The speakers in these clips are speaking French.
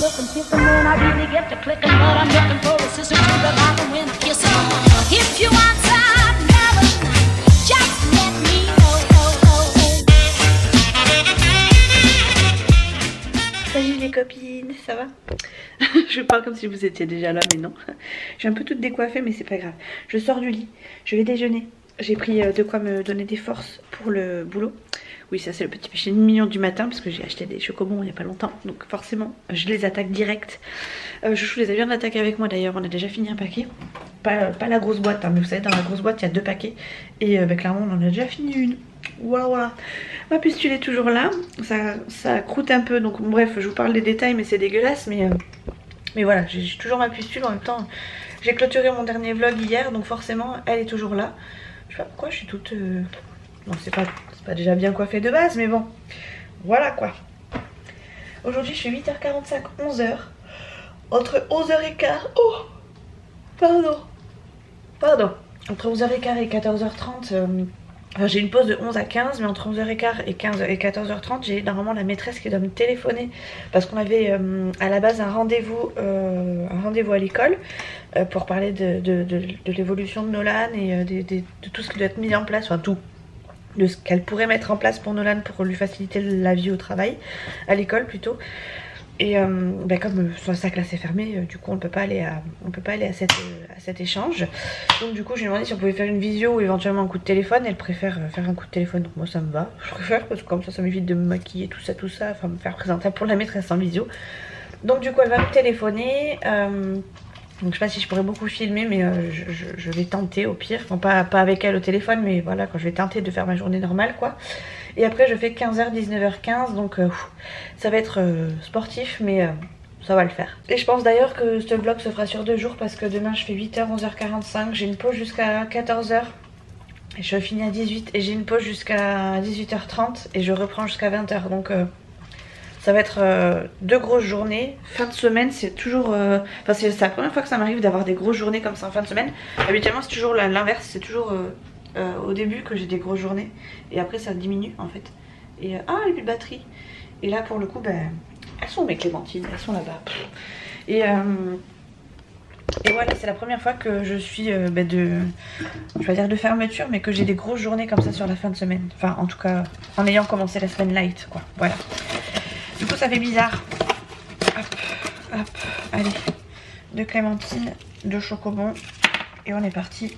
looking, picking when I really get to clicking, but I'm looking for a sister to revive and win a kiss. If you want some loving, just let me know. Salut les copines, ça va? Je parle comme si vous étiez déjà là, mais non. Je suis un peu toute décoiffée, mais c'est pas grave. Je sors du lit, je vais déjeuner. J'ai pris de quoi me donner des forces pour le boulot. Oui, ça c'est le petit péché mignon du matin, parce que j'ai acheté des chocobons il n'y a pas longtemps. Donc forcément, je les attaque direct. Chouchou les a bien attaqués avec moi d'ailleurs, on a déjà fini un paquet. Pas la grosse boîte, hein, mais vous savez, dans la grosse boîte, il y a 2 paquets. Et clairement, on en a déjà fini une. Voilà. Ma pustule est toujours là. Ça croûte un peu, donc bref, je vous parle des détails, mais c'est dégueulasse. Mais voilà, j'ai toujours ma pustule en même temps. J'ai clôturé mon dernier vlog hier, donc forcément, elle est toujours là. Je sais pas pourquoi je suis toute... Non, c'est pas déjà bien coiffée de base, mais bon. Voilà quoi. Aujourd'hui, je fais 8h45, 11h. Entre 11h15... Oh, pardon. Entre 11h15 et 14h30... j'ai une pause de 11 à 15, mais entre 11h15 et 14h30, j'ai normalement la maîtresse qui doit me téléphoner parce qu'on avait à la base un rendez-vous à l'école pour parler de l'évolution de Nolan et de tout ce qui doit être mis en place, enfin tout, de ce qu'elle pourrait mettre en place pour Nolan pour lui faciliter la vie au travail, à l'école plutôt. Et comme sa classe est fermée, du coup on peut pas aller à cet échange. Donc du coup je lui ai demandé si on pouvait faire une visio ou éventuellement un coup de téléphone. Elle préfère faire un coup de téléphone, donc moi ça me va. Je préfère parce que comme ça m'évite de me maquiller tout ça, enfin me faire présentable pour la maîtresse en visio. Donc du coup elle va me téléphoner. Donc je sais pas si je pourrais beaucoup filmer, mais je vais tenter au pire. Enfin pas avec elle au téléphone, mais voilà, quand je vais tenter de faire ma journée normale quoi. Et après je fais 15h, 19h15, donc ça va être sportif, mais ça va le faire. Et je pense d'ailleurs que ce vlog se fera sur 2 jours, parce que demain je fais 8h, 11h45, j'ai une pause jusqu'à 14h. Et je finis à 18h, et j'ai une pause jusqu'à 18h30, et je reprends jusqu'à 20h, donc... ça va être 2 grosses journées. Fin de semaine, c'est toujours... Enfin, c'est la première fois que ça m'arrive d'avoir des grosses journées comme ça en fin de semaine. Habituellement, c'est toujours l'inverse. C'est toujours au début que j'ai des grosses journées. Et après, ça diminue en fait. Et ah, il n'y a plus de batterie. Et là, pour le coup, ben, elles sont mes clémentines. Elles sont là-bas. Et voilà, c'est la première fois que je suis je vais dire de fermeture, mais que j'ai des grosses journées comme ça sur la fin de semaine. Enfin, en tout cas, en ayant commencé la semaine light, quoi. Voilà. Du coup ça fait bizarre. Hop, allez. 2 clémentines, 2 chocobons. Et on est parti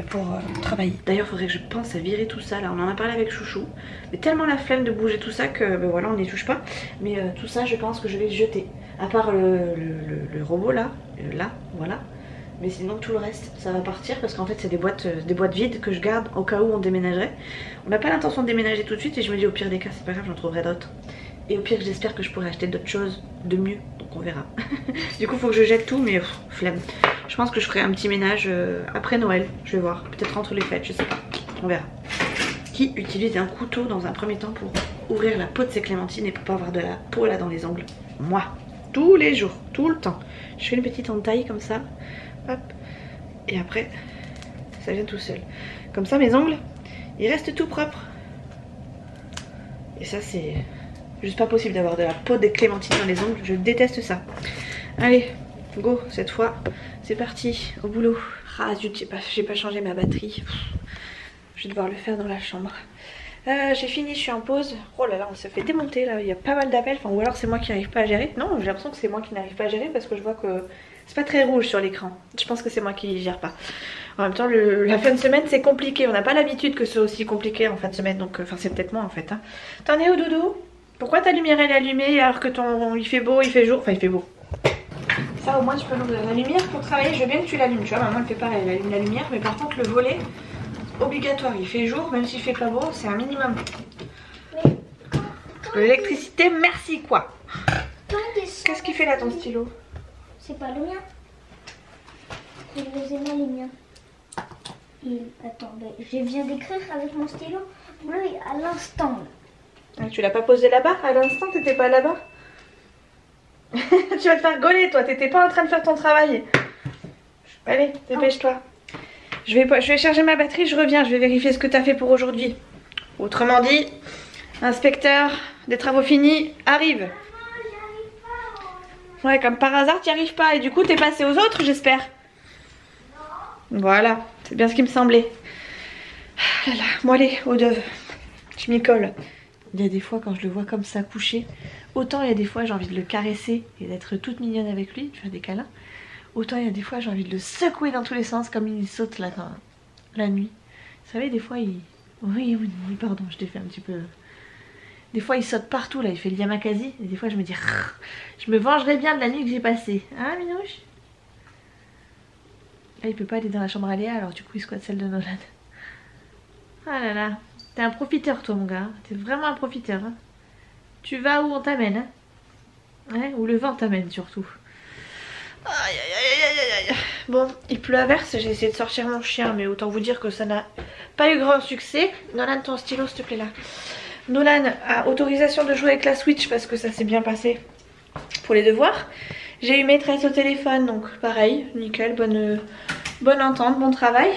pour travailler. D'ailleurs il faudrait que je pense à virer tout ça là. On en a parlé avec Chouchou. Mais tellement la flemme de bouger tout ça que voilà, on n'y touche pas. Mais tout ça je pense que je vais le jeter. À part le robot là. Voilà. Mais sinon tout le reste ça va partir, parce qu'en fait c'est des boîtes vides que je garde au cas où on déménagerait. On n'a pas l'intention de déménager tout de suite, et je me dis au pire des cas c'est pas grave, j'en trouverai d'autres. Et au pire j'espère que je pourrai acheter d'autres choses de mieux, donc on verra. Du coup faut que je jette tout, mais flemme. Je pense que je ferai un petit ménage après Noël, je vais voir, peut-être entre les fêtes, je sais pas, on verra. Qui utilise un couteau dans un premier temps pour ouvrir la peau de ses clémentines et pour pas avoir de la peau là dans les ongles? Moi, tous les jours, tout le temps. Je fais une petite entaille comme ça, hop, et après ça vient tout seul. Comme ça mes ongles, ils restent tout propres. Et ça c'est juste pas possible d'avoir de la peau de clémentine dans les ongles, je déteste ça. Allez, go, cette fois, c'est parti, au boulot. Ah zut, j'ai pas changé ma batterie. Je vais devoir le faire dans la chambre. J'ai fini, je suis en pause. Oh là là, on se fait démonter là, il y a pas mal d'appels. Enfin, ou alors c'est moi qui n'arrive pas à gérer. Non, j'ai l'impression que c'est moi qui n'arrive pas à gérer, parce que je vois que c'est pas très rouge sur l'écran. Je pense que c'est moi qui gère pas. En même temps, la fin de semaine c'est compliqué. On n'a pas l'habitude que ce soit aussi compliqué en fin de semaine. Donc, enfin c'est peut-être moi en fait. Hein. T'en es où doudou? Pourquoi ta lumière elle est allumée alors que il fait beau, il fait jour? Enfin il fait beau. Ça au moins tu peux l'ouvrir. La lumière pour travailler, je veux bien que tu l'allumes. Tu vois, maman elle fait pareil, elle allume la lumière. Mais par contre le volet, obligatoire. Il fait jour, même s'il fait pas beau, c'est un minimum. L'électricité, merci quoi. Qu'est-ce qu'il fait là ton stylo? C'est pas le mien. Je les ai mal les miens. Attends, je viens d'écrire avec mon stylo bleu à l'instant. Ah, tu l'as pas posé là-bas à l'instant? T'étais pas là-bas? Tu vas te faire gauler toi, t'étais pas en train de faire ton travail. Allez, dépêche-toi. Je vais charger ma batterie, je reviens, je vais vérifier ce que t'as fait pour aujourd'hui. Autrement dit, inspecteur des travaux finis arrive. Ouais, comme par hasard, tu n'y arrives pas. Et du coup, t'es passé aux autres, j'espère. Voilà, c'est bien ce qui me semblait. Ah là là. Bon allez, au deuil. Je m'y colle. Il y a des fois quand je le vois comme ça couché, autant il y a des fois j'ai envie de le caresser et d'être toute mignonne avec lui, de faire des câlins. Autant il y a des fois j'ai envie de le secouer dans tous les sens comme il saute là dans la nuit. Vous savez, des fois il... Oui, pardon, je t'ai fait un petit peu... Des fois il saute partout là, il fait le yamakasi. Et des fois je me dis... Je me vengerai bien de la nuit que j'ai passée. Hein, Minouche? Là il peut pas aller dans la chambre à Léa, alors du coup il squatte celle de Nolan. Ah là là. T'es un profiteur toi mon gars. T'es vraiment un profiteur. Hein. Tu vas où on t'amène. Hein, ouais, où le vent t'amène surtout. Aïe aïe aïe aïe aïe. Bon, il pleut à verse, j'ai essayé de sortir mon chien, mais autant vous dire que ça n'a pas eu grand succès. Nolan, ton stylo s'il te plaît là. Nolan a autorisation de jouer avec la Switch parce que ça s'est bien passé pour les devoirs. J'ai eu maîtresse au téléphone, donc pareil, nickel, bonne entente, bon travail.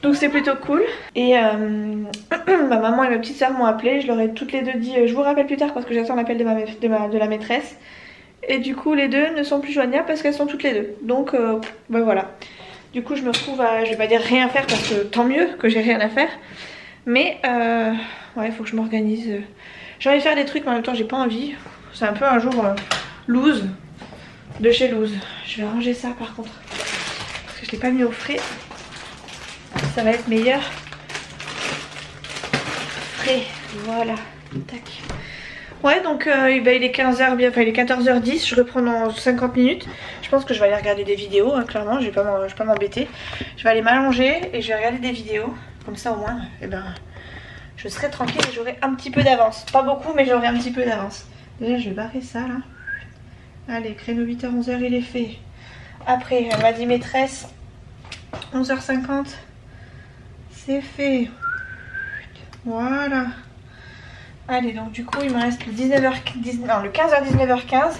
Donc c'est plutôt cool. Et ma maman et ma petite soeur m'ont appelé, je leur ai toutes les deux dit je vous rappelle plus tard parce que j'attends l'appel de la maîtresse. Et du coup les deux ne sont plus joignables parce qu'elles sont toutes les deux. Donc ben voilà. Du coup je me retrouve à, je vais pas dire rien faire parce que tant mieux que j'ai rien à faire. Mais ouais, il faut que je m'organise. J'ai envie de faire des trucs mais en même temps j'ai pas envie. C'est un peu un jour loose de chez Loose. Je vais ranger ça par contre. Parce que je l'ai pas mis au frais. Ça va être meilleur. Frais, voilà. Tac. Ouais, donc il est 15h, bien, enfin il est 14h10, je reprends dans 50 minutes. Je pense que je vais aller regarder des vidéos, hein, clairement, je vais pas m'embêter. Je vais aller m'allonger et je vais regarder des vidéos. Comme ça au moins, eh ben, je serai tranquille et j'aurai un petit peu d'avance. Pas beaucoup, mais j'aurai un petit peu d'avance. Déjà, je vais barrer ça là. Allez, créneau 8h, 11h, il est fait. Après, elle m'a dit maîtresse, 11h50. C'est fait. Voilà. Allez, donc du coup il me reste le 15h 19h15.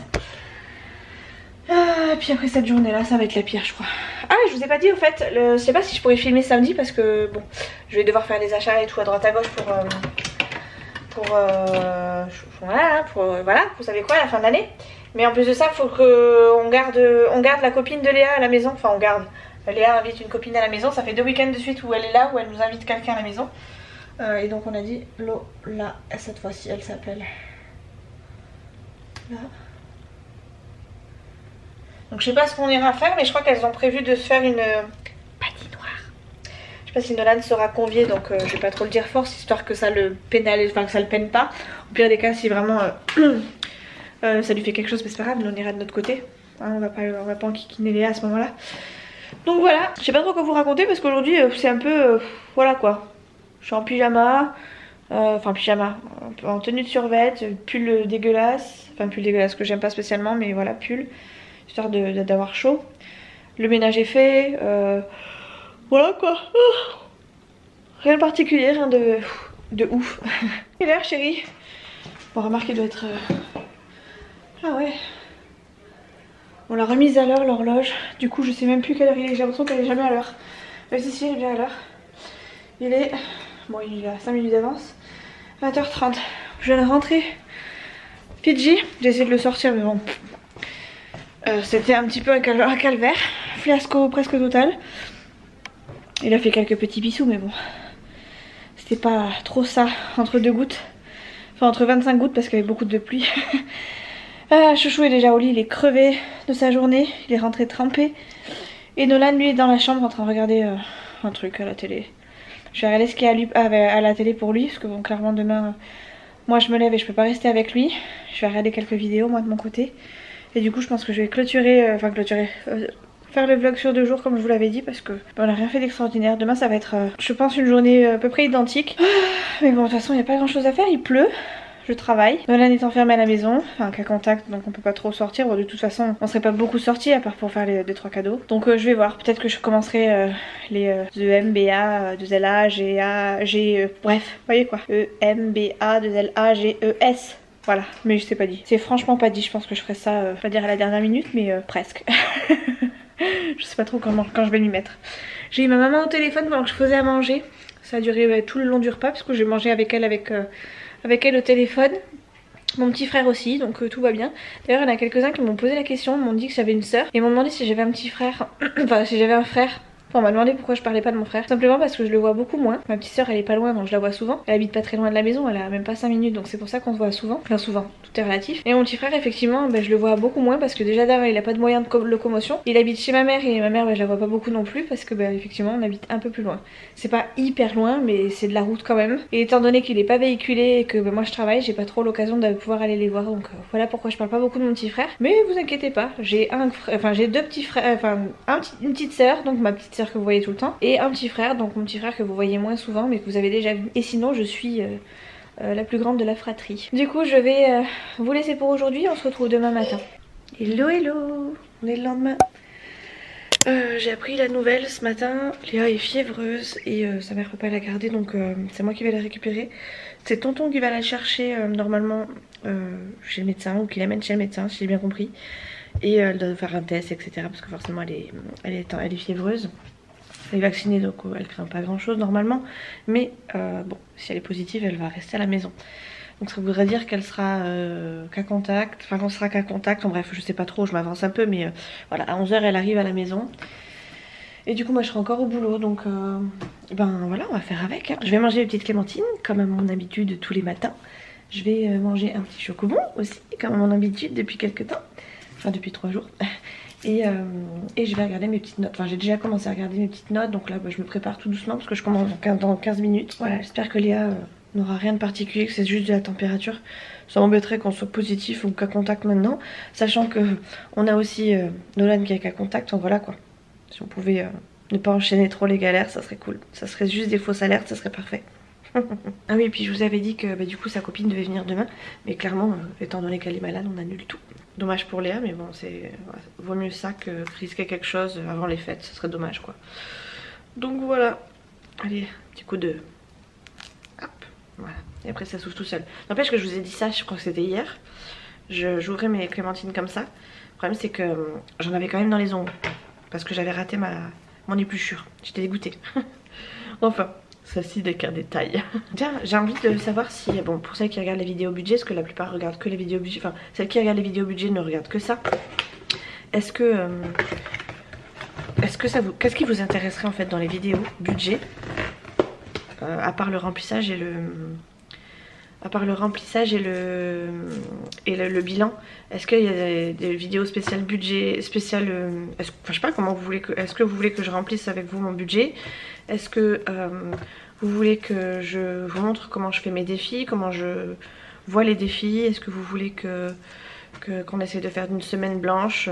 Puis après cette journée là ça va être la pire je crois. Ah je vous ai pas dit au fait, je sais pas si je pourrais filmer samedi parce que bon je vais devoir faire des achats et tout à droite à gauche voilà, vous savez quoi, à la fin de l'année. Mais en plus de ça il faut qu'on garde la copine de Léa à la maison, enfin on garde. Léa invite une copine à la maison, ça fait 2 week-ends de suite où elle est là, où elle nous invite quelqu'un à la maison. Et donc on a dit Lola, cette fois-ci elle s'appelle là. Donc je sais pas ce qu'on ira faire, mais je crois qu'elles ont prévu de se faire une patinoire. Je sais pas si Nolan sera convié, donc je vais pas trop le dire fort, histoire que ça le pénalise, enfin que ça le peine pas. Au pire des cas, si vraiment ça lui fait quelque chose, mais c'est pas grave, on ira de notre côté. Hein, on va pas enquiquiner Léa à ce moment-là. Donc voilà, je sais pas trop quoi vous raconter parce qu'aujourd'hui c'est un peu voilà quoi. Je suis en pyjama, enfin pyjama, en tenue de survêt, pull dégueulasse, enfin pull dégueulasse que j'aime pas spécialement mais voilà pull, histoire d'avoir chaud. Le ménage est fait, voilà quoi. Rien de particulier, rien de ouf. Quelle heure chérie? Bon remarque il doit être... Ah ouais. On l'a remise à l'heure l'horloge, du coup je sais même plus quelle heure il est, j'ai l'impression qu'elle est jamais à l'heure. Mais si elle est bien à l'heure. Il est... Bon il a 5 minutes d'avance. 20h30. Je viens de rentrer. Fidji, j'ai essayé de le sortir mais bon. C'était un petit peu un calvaire. Fiasco presque total. Il a fait quelques petits bisous mais bon. C'était pas trop ça entre 2 gouttes. Enfin entre 25 gouttes parce qu'il y avait beaucoup de pluie. Chouchou est déjà au lit, il est crevé de sa journée, il est rentré trempé. Et Nolan lui est dans la chambre en train de regarder un truc à la télé. Je vais regarder ce qu'il y a à la télé pour lui, parce que bon clairement demain moi je me lève et je peux pas rester avec lui. Je vais regarder quelques vidéos moi de mon côté. Et du coup je pense que je vais faire le vlog sur 2 jours comme je vous l'avais dit parce que on n'a rien fait d'extraordinaire. Demain ça va être je pense une journée à peu près identique. Mais bon de toute façon il n'y a pas grand chose à faire, il pleut. Je travaille. Nolan est enfermé à la maison, enfin cas contact donc on peut pas trop sortir. Bon, de toute façon on serait pas beaucoup sortis à part pour faire les 2-3 cadeaux. Donc je vais voir, peut-être que je commencerai les EM, BA, 2LA, GA, G, bref, vous voyez quoi. EM, BA, 2LA, G, ES. Voilà, mais je sais pas dit. C'est franchement pas dit, je pense que je ferai ça, pas dire à la dernière minute, mais presque. Je sais pas trop quand je vais m'y mettre. J'ai eu ma maman au téléphone pendant que je faisais à manger. Ça a duré tout le long du repas parce que j'ai mangé avec elle au téléphone. Mon petit frère aussi, donc tout va bien. D'ailleurs il y en a quelques-uns qui m'ont posé la question, m'ont dit que j'avais une sœur et m'ont demandé si j'avais un petit frère, enfin si j'avais un frère. Enfin, on m'a demandé pourquoi je parlais pas de mon frère. Simplement parce que je le vois beaucoup moins. Ma petite soeur elle est pas loin donc je la vois souvent. Elle habite pas très loin de la maison, elle a même pas 5 minutes donc c'est pour ça qu'on se voit souvent. Enfin souvent, tout est relatif. Et mon petit frère effectivement je le vois beaucoup moins parce que déjà d'abord il a pas de moyen de locomotion. Il habite chez ma mère et ma mère je la vois pas beaucoup non plus parce que effectivement on habite un peu plus loin. C'est pas hyper loin mais c'est de la route quand même. Et étant donné qu'il est pas véhiculé et que moi je travaille, j'ai pas trop l'occasion de pouvoir aller les voir donc voilà pourquoi je parle pas beaucoup de mon petit frère. Mais vous inquiétez pas, j'ai j'ai deux petits frères, enfin une petite sœur, donc ma petite sœur que vous voyez tout le temps. Et un petit frère, donc mon petit frère que vous voyez moins souvent mais que vous avez déjà vu. Et sinon je suis la plus grande de la fratrie. Du coup je vais vous laisser pour aujourd'hui, on se retrouve demain matin. Hello hello, on est le lendemain. J'ai appris la nouvelle ce matin, Léa est fiévreuse et sa mère peut pas la garder donc c'est moi qui vais la récupérer. C'est tonton qui va la chercher normalement chez le médecin ou qui l'amène chez le médecin si j'ai bien compris. Et elle doit faire un test etc parce que forcément elle est fiévreuse. Elle est vaccinée donc elle craint pas grand chose normalement. Mais bon, si elle est positive elle va rester à la maison. Donc ça voudrait dire qu'elle sera qu'à contact, enfin qu'on sera qu'à contact, en bref je sais pas trop, je m'avance un peu mais voilà à 11h elle arrive à la maison. Et du coup moi je serai encore au boulot donc ben voilà on va faire avec hein. Je vais manger une petite clémentine comme à mon habitude tous les matins. Je vais manger un petit chocobon aussi comme à mon habitude depuis quelques temps, enfin depuis 3 jours. Et je vais regarder mes petites notes, enfin j'ai déjà commencé à regarder mes petites notes donc là je me prépare tout doucement parce que je commence dans 15 minutes. Voilà j'espère que Léa n'aura rien de particulier, que c'est juste de la température. Ça m'embêterait qu'on soit positif ou qu'à contact maintenant, sachant que on a aussi Nolan qui est qu'à contact, donc voilà quoi. Si on pouvait ne pas enchaîner trop les galères, ça serait cool. Ça serait juste des fausses alertes, ça serait parfait. Ah oui, et puis je vous avais dit que du coup sa copine devait venir demain, mais clairement, étant donné qu'elle est malade, on annule tout. Dommage pour Léa, mais bon, c'est vaut mieux ça que risquer quelque chose avant les fêtes, ce serait dommage quoi. Donc voilà, allez, petit coup de... Hop, voilà, et après ça s'ouvre tout seul. N'empêche que je vous ai dit ça, je crois que c'était hier, j'ouvrais mes clémentines comme ça. Le problème c'est que j'en avais quand même dans les ongles, parce que j'avais raté mon épluchure, j'étais dégoûtée. Enfin... Celle-ci n'est qu'un détail. Tiens, j'ai envie de savoir si, bon, pour celles qui regardent les vidéos budget, parce que la plupart regardent que les vidéos budget, enfin, celles qui regardent les vidéos budget ne regardent que ça. Est-ce que ça vous, qu'est-ce qui vous intéresserait en fait dans les vidéos budget, à part le remplissage et le bilan? Est-ce qu'il y a des vidéos spéciales budget, spéciales, enfin, je sais pas comment vous voulez que, est-ce que vous voulez que je remplisse avec vous mon budget? Est-ce que vous voulez que je vous montre comment je fais mes défis, comment je vois les défis? Est-ce que vous voulez qu'on essaie de faire une semaine blanche,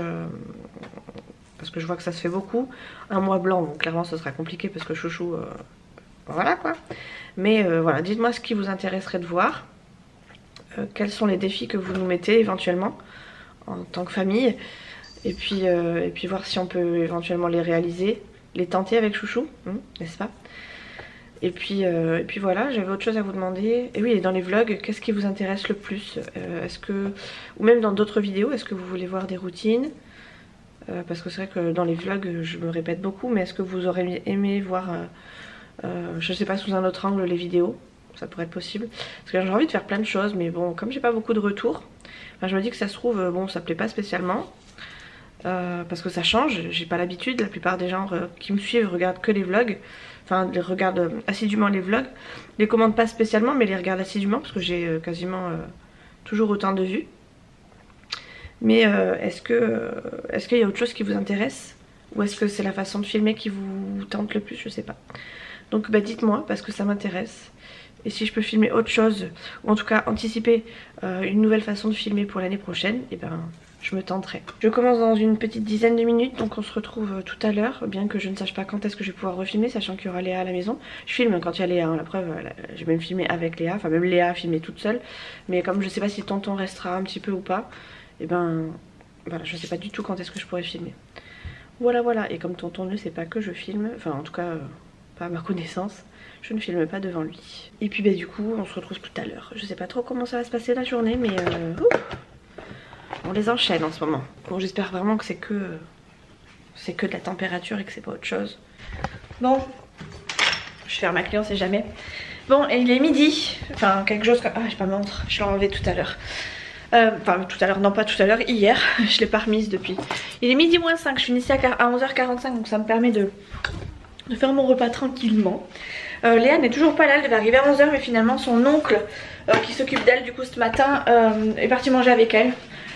parce que je vois que ça se fait beaucoup. Un mois blanc, donc clairement ça sera compliqué parce que chouchou, voilà quoi. Mais voilà, dites-moi ce qui vous intéresserait de voir. Quels sont les défis que vous nous mettez éventuellement en tant que famille. Et puis voir si on peut éventuellement les réaliser. Les tenter avec chouchou, n'est-ce pas? Et puis voilà, j'avais autre chose à vous demander. Et oui, et dans les vlogs, qu'est-ce qui vous intéresse le plus? Est-ce que, ou même dans d'autres vidéos, est-ce que vous voulez voir des routines? Parce que c'est vrai que dans les vlogs, je me répète beaucoup, mais est-ce que vous aurez aimé voir, je sais pas, sous un autre angle les vidéos? Ça pourrait être possible. Parce que j'ai envie de faire plein de choses, mais bon, comme j'ai pas beaucoup de retours, enfin, je me dis que ça se trouve, bon, ça plaît pas spécialement. Parce que ça change, j'ai pas l'habitude, la plupart des gens qui me suivent regardent que les vlogs, enfin regardent assidûment les vlogs, les commentent pas spécialement mais les regardent assidûment parce que j'ai quasiment toujours autant de vues. Mais est-ce qu'il y a autre chose qui vous intéresse? Ou est-ce que c'est la façon de filmer qui vous tente le plus? Je sais pas. Donc dites-moi parce que ça m'intéresse. Et si je peux filmer autre chose, ou en tout cas anticiper une nouvelle façon de filmer pour l'année prochaine, et ben je me tenterai. Je commence dans une petite dizaine de minutes, donc on se retrouve tout à l'heure, bien que je ne sache pas quand est-ce que je vais pouvoir refilmer, sachant qu'il y aura Léa à la maison. Je filme quand il y a Léa, hein, la preuve, j'ai même filmé avec Léa, enfin même Léa a filmé toute seule, mais comme je sais pas si tonton restera un petit peu ou pas, et ben voilà, je sais pas du tout quand est-ce que je pourrai filmer. Voilà voilà, et comme tonton ne sait pas que je filme, enfin en tout cas pas à ma connaissance, je ne filme pas devant lui. Et puis du coup on se retrouve tout à l'heure. Je sais pas trop comment ça va se passer la journée, mais on les enchaîne en ce moment. Bon, j'espère vraiment que c'est que de la température et que c'est pas autre chose. Bon, je ferme ma clé, on sait jamais. Bon, et il est midi, enfin quelque chose comme... Ah, j'ai pas ma montre, je l'ai enlevé tout à l'heure. Enfin tout à l'heure, non pas tout à l'heure, hier. Je l'ai pas remise depuis. Il est midi moins 5, je finissais à 11h45 donc ça me permet de faire mon repas tranquillement. Léa n'est toujours pas là, elle devait arriver à 11h mais finalement son oncle qui s'occupe d'elle du coup ce matin est parti manger avec elle.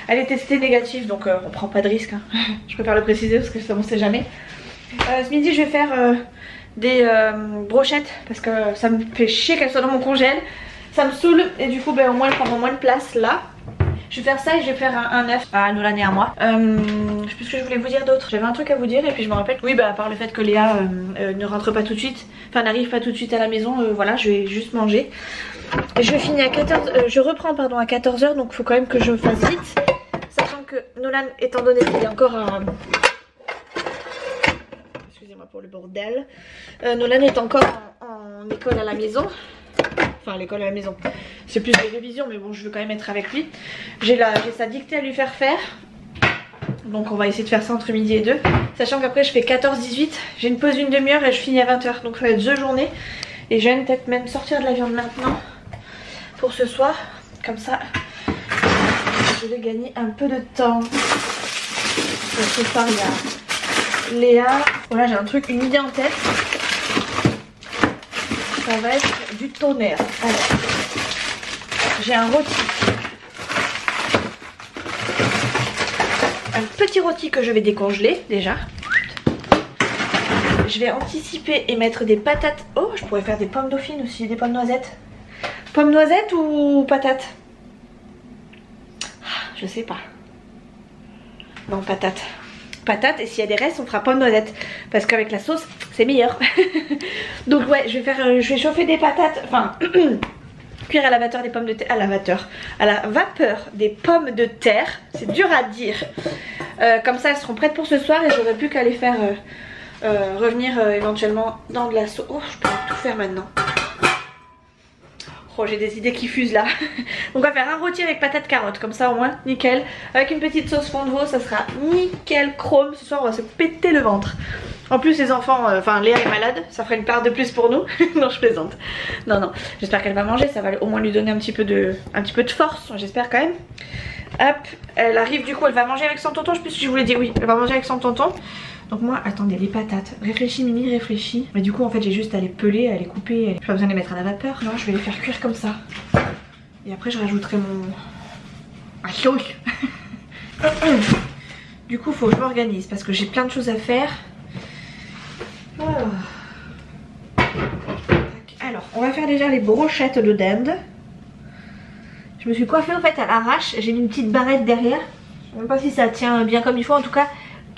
Elle est testée négative donc on prend pas de risque hein. Je préfère le préciser parce que ça on sait jamais. Ce midi je vais faire des brochettes parce que ça me fait chier qu'elles soient dans mon congèle. Ça me saoule et du coup au moins elles prendront moins de place là. Je vais faire ça et je vais faire un œuf à Nolan et à moi. Je sais plus ce que je voulais vous dire d'autre. J'avais un truc à vous dire et puis je me rappelle. Oui bah à part le fait que Léa ne rentre pas tout de suite. Enfin n'arrive pas tout de suite à la maison. Voilà je vais juste manger. Je finis à 14. Je reprends pardon à 14h donc il faut quand même que je fasse vite. Sachant que Nolan étant donné qu'il est encore à... Excusez-moi pour le bordel. Nolan est encore en école à la maison. Enfin l'école à la maison. C'est plus des révisions mais bon je veux quand même être avec lui. J'ai sa dictée à lui faire faire. Donc on va essayer de faire ça entre midi et 2. Sachant qu'après je fais 14-18. J'ai une pause d'une demi-heure et je finis à 20h. Donc ça va être 2 journées. Et je viens peut-être même sortir de la viande maintenant. Pour ce soir. Comme ça je vais gagner un peu de temps. Ce soir il y a Léa. Voilà j'ai un truc, une idée en tête. Ça va être du tonnerre. Alors, j'ai un rôti. Un petit rôti que je vais décongeler déjà. Je vais anticiper et mettre des patates. Oh, je pourrais faire des pommes dauphines aussi, des pommes noisettes. Pommes noisettes ou patates? Je sais pas. Non, patates. Patates et s'il y a des restes on fera pommes noisettes parce qu'avec la sauce c'est meilleur. Donc ouais je vais chauffer des patates, enfin cuire à la vapeur des pommes de terre, à la vapeur des pommes de terre, c'est dur à dire. Comme ça elles seront prêtes pour ce soir et j'aurai plus qu'à les faire revenir éventuellement dans de la sauce. Oh je peux tout faire maintenant. Oh j'ai des idées qui fusent là. Donc on va faire un rôti avec patates carottes, comme ça au moins nickel. Avec une petite sauce fond de veau, ça sera nickel chrome. Ce soir on va se péter le ventre. En plus les enfants, enfin Léa est malade, ça ferait une part de plus pour nous. Non je plaisante. Non non, j'espère qu'elle va manger, ça va au moins lui donner un petit peu de force, j'espère quand même. Hop, elle arrive du coup, elle va manger avec son tonton, je sais plus si je vous l'ai dit, oui, elle va manger avec son tonton. Donc moi, attendez, les patates, réfléchis Mimi, réfléchis. Mais du coup en fait j'ai juste à les peler, à les couper, j'ai pas besoin de les mettre à la vapeur. Non, je vais les faire cuire comme ça. Et après je rajouterai ma sauce. Du coup faut que je m'organise parce que j'ai plein de choses à faire. Oh. Alors, on va faire déjà les brochettes de dinde. Je me suis coiffée en fait à l'arrache, j'ai mis une petite barrette derrière. Je sais même pas si ça tient bien comme il faut, en tout cas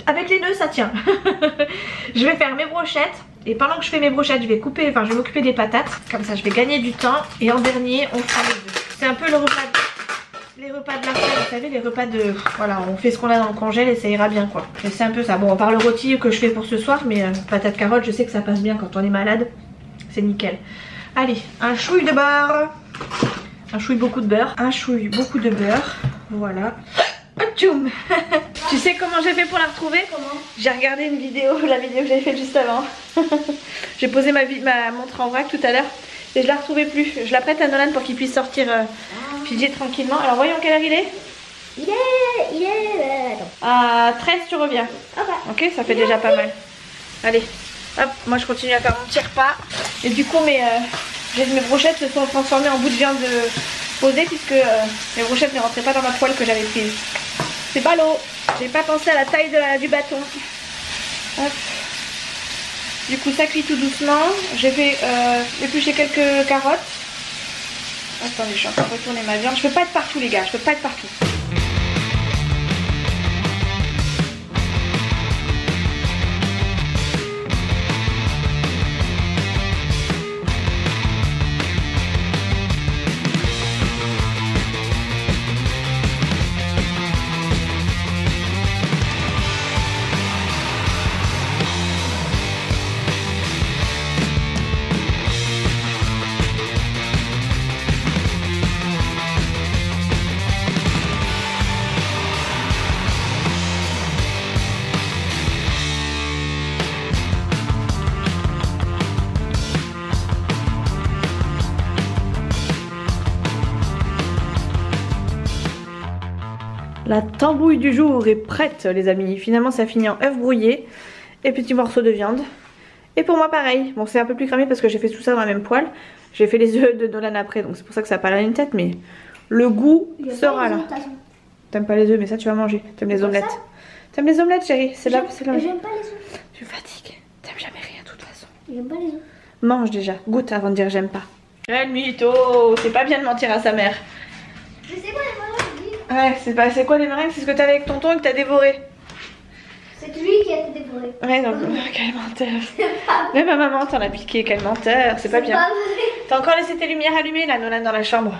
avec les nœuds ça tient. Je vais faire mes brochettes et pendant que je fais mes brochettes je vais couper, enfin je vais m'occuper des patates. Comme ça je vais gagner du temps et en dernier on fera les œufs. C'est un peu les repas de la fin, vous savez, les repas de... Voilà, on fait ce qu'on a dans le congèle et ça ira bien quoi. Et c'est un peu ça. Bon à part le rôti que je fais pour ce soir, mais patates carottes je sais que ça passe bien quand on est malade. C'est nickel. Allez, un chouille de beurre. Un chouille beaucoup de beurre. Un chouille beaucoup de beurre. Voilà. Tchoum. Tu sais comment j'ai fait pour la retrouver? Comment? J'ai regardé une vidéo, la vidéo que j'avais faite juste avant. J'ai posé ma montre en vrac tout à l'heure et je la retrouvais plus. Je la prête à Nolan pour qu'il puisse sortir piger tranquillement. Alors voyons quelle heure il est. Il est... Attends. À 13 tu reviens. Ok, ça fait déjà pas mal. Allez, hop, moi je continue à faire mon petit repas. Et du coup mes brochettes se sont transformées en bout de viande posée puisque mes brochettes ne rentraient pas dans ma poêle que j'avais prise. C'est ballot. J'ai pas pensé à la taille du bâton. Hop. Du coup ça cuit tout doucement. J'ai fait éplucher quelques carottes. Attendez, je suis en train de retourner ma viande. Je peux pas être partout les gars, je peux pas être partout. La tambouille du jour est prête les amis. Finalement ça finit en œuf brouillé et petits morceaux de viande. Et pour moi pareil. Bon c'est un peu plus cramé parce que j'ai fait tout ça dans la même poêle. J'ai fait les œufs de Nolan après donc c'est pour ça que ça n'a pas l'air une tête mais le goût sera là. T'aimes pas les œufs mais ça tu vas manger. T'aimes les omelettes. T'aimes les omelettes chérie? C'est là. J'aime pas les œufs. Tu fatigues. T'aimes jamais rien de toute façon. J'aime pas les œufs. Mange déjà. Goûte avant de dire j'aime pas. Quel mytho. C'est pas bien de mentir à sa mère. Mais c'est quoi les meringues? Ouais c'est quoi les meringues? C'est ce que t'avais avec tonton et que t'as dévoré. C'est lui qui a été dévoré. Ouais donc quel menteur. Même ma maman t'en a piqué. Quel menteur. C'est pas bien. T'as encore laissé tes lumières allumées là Nolan dans la chambre.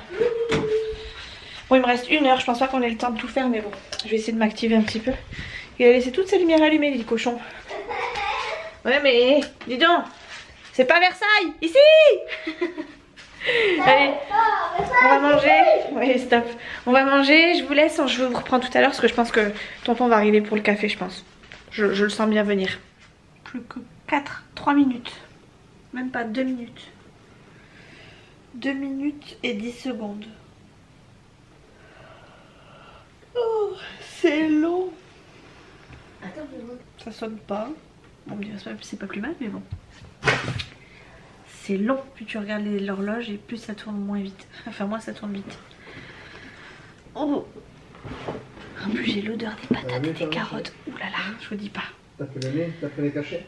Bon il me reste 1 heure. Je pense pas qu'on ait le temps de tout faire mais bon. Je vais essayer de m'activer un petit peu. Il a laissé toutes ses lumières allumées les cochons. Ouais mais dis donc. C'est pas Versailles. Ici. Allez, on va manger. Oui, stop. On va manger. Je vous laisse. Je vous reprends tout à l'heure parce que je pense que tonton va arriver pour le café, je pense. Je le sens bien venir. Plus que 3 minutes. Même pas 2 minutes. 2 minutes et 10 secondes. Oh, c'est long. Ça sonne pas. On me dit c'est pas plus mal, mais bon. C'est long, plus tu regardes l'horloge et plus ça tourne moins vite. Enfin moi ça tourne vite. Oh. En plus j'ai l'odeur des patates et des carottes. Ouh là là, je vous dis pas. T'as fait le nez, t'as fait les cachets?